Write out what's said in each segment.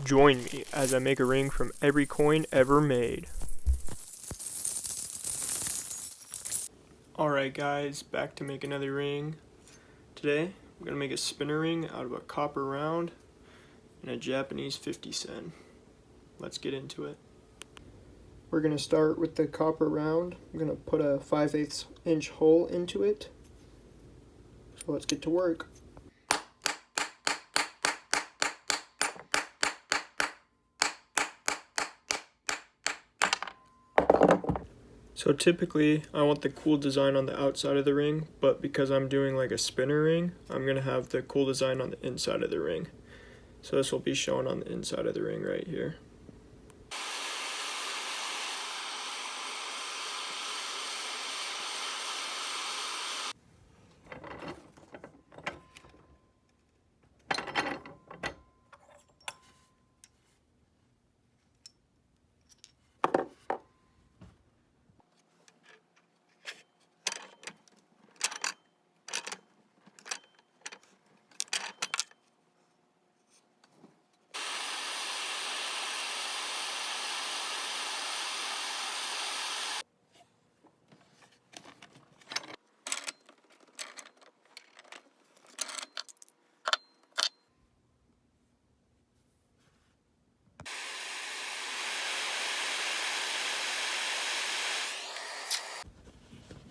Join me as I make a ring from every coin ever made. Alright guys, back to make another ring. Today, I'm going to make a spinner ring out of a copper round and a Japanese 50 sen. Let's get into it. We're going to start with the copper round. I'm going to put a 5/8 inch hole into it. So let's get to work. So typically I want the cool design on the outside of the ring, but because I'm doing like a spinner ring, I'm going to have the cool design on the inside of the ring. So this will be shown on the inside of the ring right here.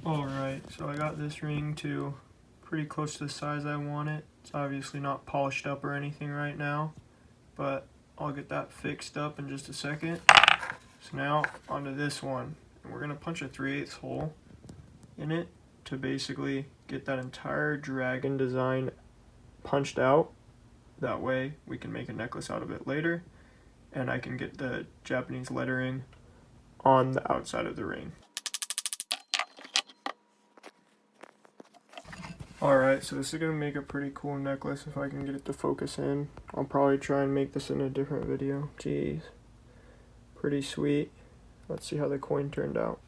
Alright, so I got this ring to pretty close to the size I want it. It's obviously not polished up or anything right now, but I'll get that fixed up in just a second. So now onto this one. And we're going to punch a 3/8 hole in it to basically get that entire dragon design punched out. That way we can make a necklace out of it later, and I can get the Japanese lettering on the outside of the ring. Alright, so this is going to make a pretty cool necklace if I can get it to focus in. I'll probably try and make this in a different video. Jeez. Pretty sweet. Let's see how the coin turned out.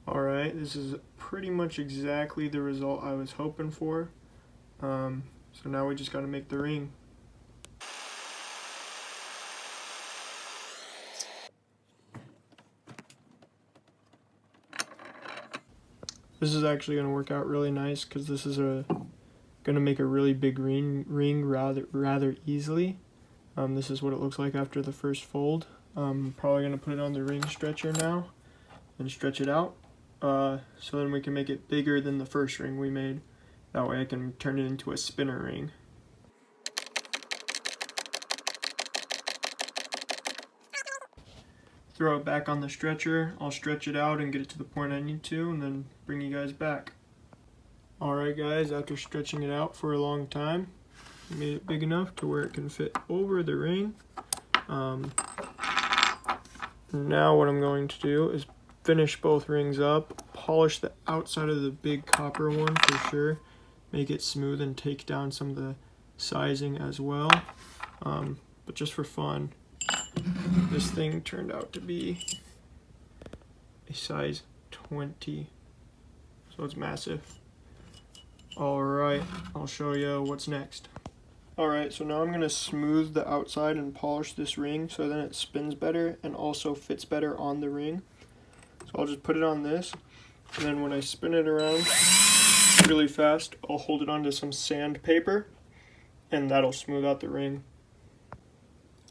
Alright, this is pretty much exactly the result I was hoping for. So now we just got to make the ring. This is actually going to work out really nice because this is going to make a really big ring rather easily. This is what it looks like after the first fold. I'm probably going to put it on the ring stretcher now and stretch it out. So then we can make it bigger than the first ring we made. That way I can turn it into a spinner ring. Throw it back on the stretcher. I'll stretch it out and get it to the point I need to, and then bring you guys back. Alright guys, after stretching it out for a long time, I made it big enough to where it can fit over the ring. Now what I'm going to do is finish both rings up, polish the outside of the big copper one for sure, make it smooth and take down some of the sizing as well. But just for fun, this thing turned out to be a size 20, so it's massive. Alright, I'll show you what's next. Alright, so now I'm going to smooth the outside and polish this ring so then it spins better and also fits better on the ring. So I'll just put it on this, and then when I spin it around really fast, I'll hold it onto some sandpaper, and that'll smooth out the ring.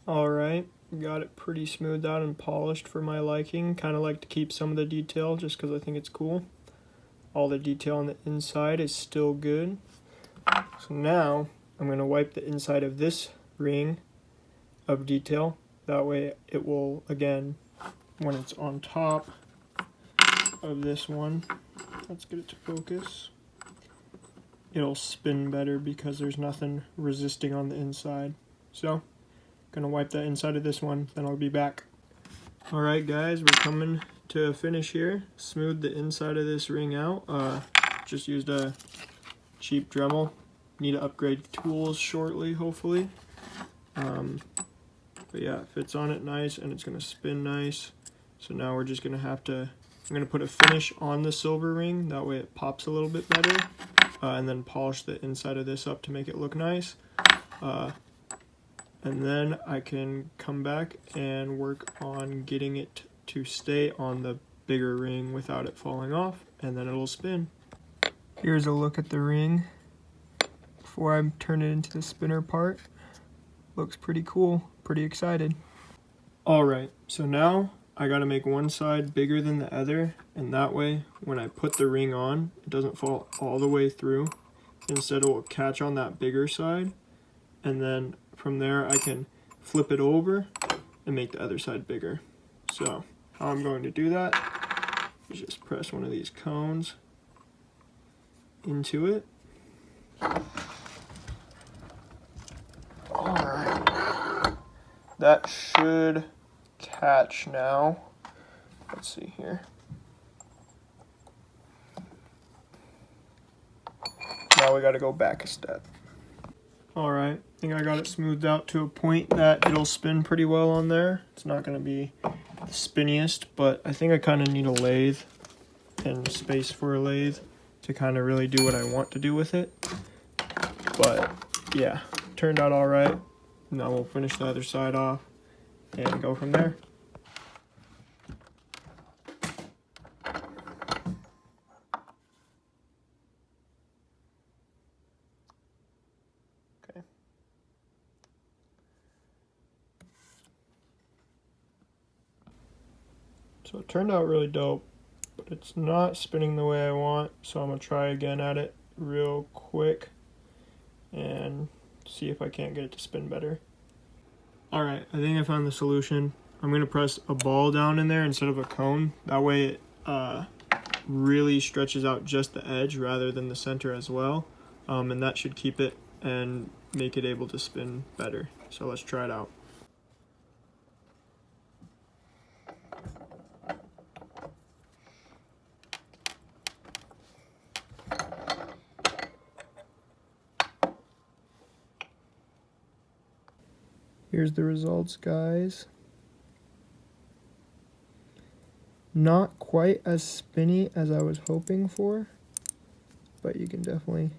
Alright, got it pretty smoothed out and polished for my liking. Kind of like to keep some of the detail just because I think it's cool. All the detail on the inside is still good. So now I'm going to wipe the inside of this ring of detail. That way it will, again, when it's on top of this one, let's get it to focus, it'll spin better because there's nothing resisting on the inside. So gonna wipe the inside of this one, then I'll be back. Alright guys, we're coming to a finish here. Smooth the inside of this ring out. Just used a cheap Dremel. Need to upgrade tools shortly, hopefully. But yeah, it fits on it nice and it's gonna spin nice. So now we're just gonna have to, I'm gonna put a finish on the silver ring, that way it pops a little bit better. And then polish the inside of this up to make it look nice. and then I can come back and work on getting it to stay on the bigger ring without it falling off, and then it'll spin. Here's a look at the ring before I turn it into the spinner part. Looks pretty cool, pretty excited. Alright, so now I gotta make one side bigger than the other, and that way when I put the ring on, it doesn't fall all the way through. Instead it will catch on that bigger side, and then from there I can flip it over and make the other side bigger. So how I'm going to do that is just press one of these cones into it. Alright, that should catch now. Let's see here. Now we gotta go back a step. Alright, I think I got it smoothed out to a point that it'll spin pretty well on there. It's not gonna be the spinniest, but I think I kind of need a lathe and space for a lathe to kind of really do what I want to do with it. But yeah, turned out alright. Now we'll finish the other side off and go from there. Okay. So it turned out really dope, but it's not spinning the way I want, so I'm gonna try again at it real quick and see if I can't get it to spin better. Alright, I think I found the solution. I'm gonna press a ball down in there instead of a cone. That way it really stretches out just the edge rather than the center as well. And that should keep it and make it able to spin better. So let's try it out. Here's the results, guys. Not quite as spinny as I was hoping for, but you can definitely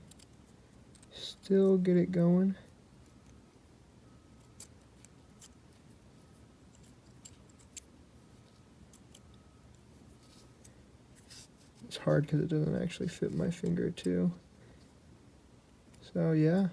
still get it going. It's hard because it doesn't actually fit my finger too. So yeah.